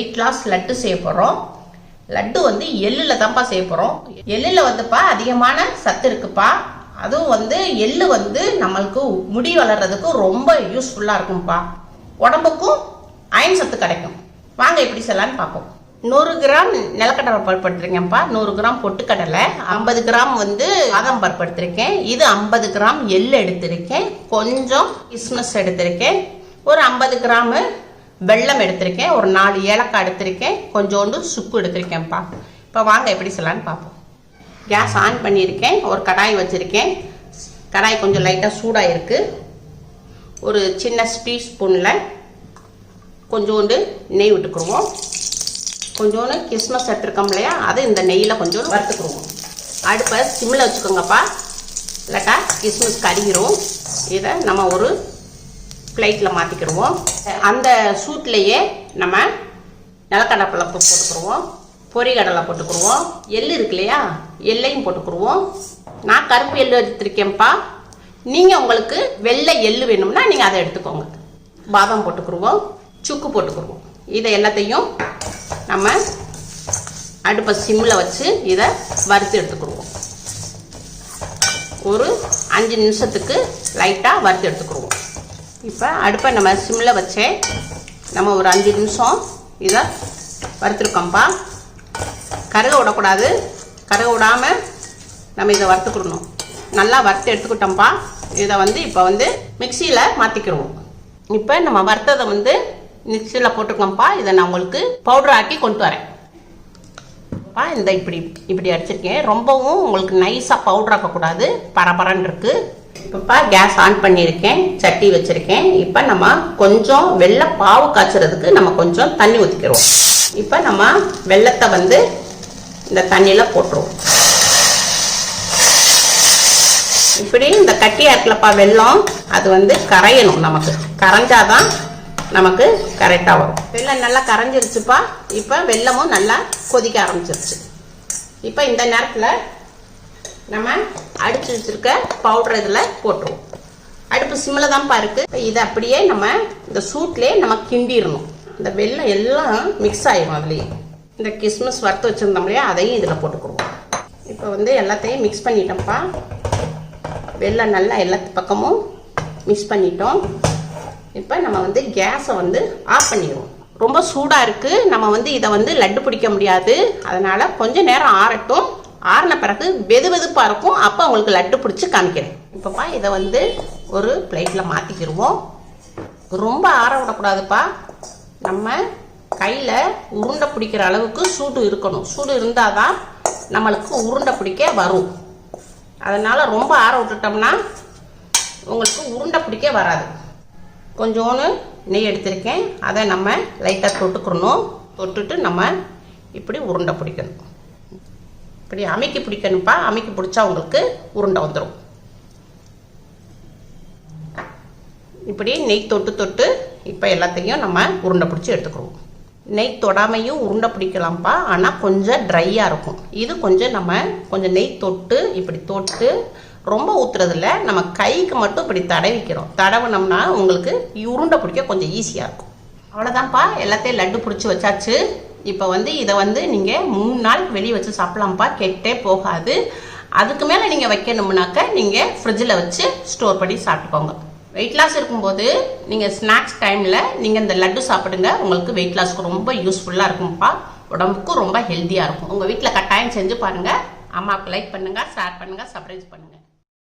Weight loss laddu செய்ய போகிறோம். லட்டு வந்து எள்ளில் தான்ப்பா செய்ய போகிறோம். எள்ளில் வந்துப்பா அதிகமான சத்து இருக்குப்பா. அதுவும் வந்து எள்ளு வந்து நம்மளுக்கு முடி வளர்றதுக்கு ரொம்ப யூஸ்ஃபுல்லாக இருக்கும்ப்பா. உடம்புக்கும் அயன் சத்து கிடைக்கும். வாங்க எப்படி செய்யலான்னு பார்ப்போம். 100 கிராம் நிலக்கடலை பருப்பு எடுத்துருக்கேன்ப்பா. 100 கிராம் பொட்டுக்கடலை, 50 கிராம் வந்து பாதாம் பருப்பு எடுத்திருக்கேன். இது 50 கிராம் எள்ளு எடுத்திருக்கேன். கொஞ்சம் கிஸ்மிஸ் எடுத்திருக்கேன். ஒரு 50 கிராம் வெல்லம் எடுத்திருக்கேன். ஒரு 4 ஏலக்காய் எடுத்திருக்கேன். கொஞ்சோண்டு சுக்கு எடுத்திருக்கேன்ப்பா. இப்போ வாங்க எப்படி செய்யலான்னு பார்ப்போம். கேஸ் ஆன் பண்ணியிருக்கேன். ஒரு கடாய் வச்சுருக்கேன். கடாய் கொஞ்சம் லைட்டாக சூடாக இருக்குது. ஒரு சின்ன டீஸ்பூனில் கொஞ்சோண்டு நெய் விட்டுக்குருவோம். கொஞ்சோண்டு கிஸ்மஸ் எடுத்துருக்கோம் இல்லையா, அது இந்த நெய்யில் கொஞ்சம் வறுத்துக்குருவோம். அடுப்பை சிம்மில் வச்சுக்கோங்கப்பா, இல்லாட்டா கிஸ்மஸ் கருகிரும். இதை நம்ம ஒரு பிளேட்டில் மாற்றிக்கிடுவோம். அந்த சூட்லேயே நம்ம நிலக்கடலை போட்டுக்குருவோம், பொரிகடலை போட்டுக்குருவோம், எள்ளு இருக்கு இல்லையா, எள்ளையும் போட்டுக்குருவோம். நான் கருப்பு எள்ளு எடுத்துருக்கேன்ப்பா. நீங்கள் உங்களுக்கு வெள்ளை எள்ளு வேணும்னா நீங்கள் அதை எடுத்துக்கோங்க. பாதாம் போட்டுக்குருவோம், சுக்கு போட்டுக்குருவோம். இதை எல்லாத்தையும் நம்ம அடுப்பை சிம்மில் வச்சு இதை வறுத்து எடுத்துக்கிடுவோம். ஒரு 5 நிமிஷத்துக்கு லைட்டாக வறுத்து எடுத்துக்கிடுவோம். இப்போ அடுப்பை நம்ம சிம்மில் வச்சே நம்ம ஒரு 5 நிமிஷம் இதை வறுத்துருக்கோம்ப்பா. கருக விடக்கூடாது. கருக விடாமல் நம்ம இதை வறுத்துக்கிடணும். நல்லா வறுத்து எடுத்துக்கிட்டோம்ப்பா. இதை வந்து இப்போ வந்து மிக்சியில் மாற்றிக்கிடுவோம். இப்போ நம்ம வறுத்ததை வந்து மிக்சியில் போட்டுக்கோம்ப்பா. இதை நான் உங்களுக்கு பவுடர் ஆக்கி கொண்டு வரேன். இந்த இப்படி அடிச்சிருக்கேன். ரொம்பவும் உங்களுக்கு நைஸாக பவுடர் ஆக்கக்கூடாது, பரபரன்னு இருக்குது. இப்போப்பா கேஸ் ஆன் பண்ணியிருக்கேன், சட்டி வச்சுருக்கேன். இப்போ நம்ம கொஞ்சம் வெள்ளை பாவு காய்ச்சறதுக்கு நம்ம கொஞ்சம் தண்ணி ஊற்றிக்கிறோம். இப்போ நம்ம வெள்ளத்தை வந்து இந்த தண்ணியில் போட்டுருவோம். இப்படி இந்த கட்டியாக இருக்கலப்பா வெல்லம், அது வந்து கரையணும். நமக்கு கரைஞ்சாதான் நமக்கு கரெக்டாக வரும். வெல்லம் நல்லா கரைஞ்சிருச்சுப்பா. இப்போ வெல்லமும் நல்லா கொதிக்க ஆரம்பிச்சிருச்சு. இப்போ இந்த நேரத்தில் நம்ம அடிச்சு வச்சுருக்க பவுடர் இதில் போட்டுருவோம். அடுப்பு சிம்மில் தான்ப்பா இருக்குது. இதை அப்படியே நம்ம இந்த சூட்லேயே நம்ம கிண்டிடணும். இந்த வெல்லம் எல்லாம் மிக்ஸ் ஆகிடும். அதுலேயே இந்த கிஸ்மிஸ் வறுத்து வச்சுருந்தோம் இல்லையா, அதையும் இதில் போட்டுக்குருவோம். இப்போ வந்து எல்லாத்தையும் மிக்ஸ் பண்ணிட்டோம்ப்பா. வெல்லம் நல்லா எல்லாத்து பக்கமும் மிக்ஸ் பண்ணிட்டோம். இப்போ நம்ம வந்து கேஸை வந்து ஆஃப் பண்ணிடுவோம். ரொம்ப சூடாக இருக்குது. நம்ம வந்து இதை வந்து லட்டு பிடிக்க முடியாது. அதனால் கொஞ்சம் நேரம் ஆறட்டும். ஆறின பிறகு வெதுவெதுப்பாக இருக்கும். அப்போ உங்களுக்கு லட்டு பிடிச்சி காமிக்கிறேன். இப்போப்பா இதை வந்து ஒரு பிளேட்டில் மாற்றிக்கிடுவோம். ரொம்ப ஆற விடக்கூடாதுப்பா. நம்ம கையில் உருண்டை பிடிக்கிற அளவுக்கு சூடு இருக்கணும். சூடு இருந்தால் தான் நம்மளுக்கு உருண்டை பிடிக்க வரும். அதனால் ரொம்ப ஆற விட்டுட்டோம்னா உங்களுக்கு உருண்டை பிடிக்க வராது. கொஞ்சோன்னு நெய் எடுத்திருக்கேன். அதை நம்ம லைட்டாக தொட்டுக்கிறணும். தொட்டுட்டு நம்ம இப்படி உருண்டை பிடிக்கணும். இப்படி அமைக்கி பிடிக்கணும்ப்பா. அமைக்கி பிடிச்சா உங்களுக்கு உருண்டை வந்துடும். இப்படி நெய் தொட்டு இப்போ எல்லாத்தையும் நம்ம உருண்டை பிடிச்சி எடுத்துக்கிறோம். நெய் தொடாமையும் உருண்டை பிடிக்கலாம்ப்பா. ஆனால் கொஞ்சம் ட்ரையாக இருக்கும். இது கொஞ்சம் நம்ம கொஞ்சம் நெய் தொட்டு இப்படி தொட்டு ரொம்ப ஊற்றுறதில்ல, நம்ம கைக்கு மட்டும் இப்படி தடவிக்கிறோம். தடவினோம்னா உங்களுக்கு உருண்டை பிடிக்க கொஞ்சம் ஈஸியாக இருக்கும். அவ்வளோதான்ப்பா, எல்லாத்தையும் லட்டு பிடிச்சி வச்சாச்சு. இப்போ வந்து இதை வந்து நீங்கள் 3 நாளைக்கு வெளியே வச்சு சாப்பிட்லாம்ப்பா. கெட்டே போகாது. அதுக்கு மேலே நீங்கள் வைக்கணும்னாக்க நீங்கள் ஃப்ரிட்ஜில் வச்சு ஸ்டோர் பண்ணி சாப்பிட்டுக்கோங்க. வெயிட் லாஸ் இருக்கும்போது நீங்கள் ஸ்நாக்ஸ் டைமில் நீங்கள் இந்த லட்டு சாப்பிடுங்க. உங்களுக்கு வெயிட் லாஸ்க்கு ரொம்ப யூஸ்ஃபுல்லாக இருக்கும்ப்பா. உடம்புக்கும் ரொம்ப ஹெல்த்தியாக இருக்கும். உங்கள் வீட்டில் கட்டாயம் செஞ்சு பாருங்கள். அம்மாவுக்கு லைக் பண்ணுங்கள், ஷேர் பண்ணுங்கள், சப்ஸ்கிரைப் பண்ணுங்கள்.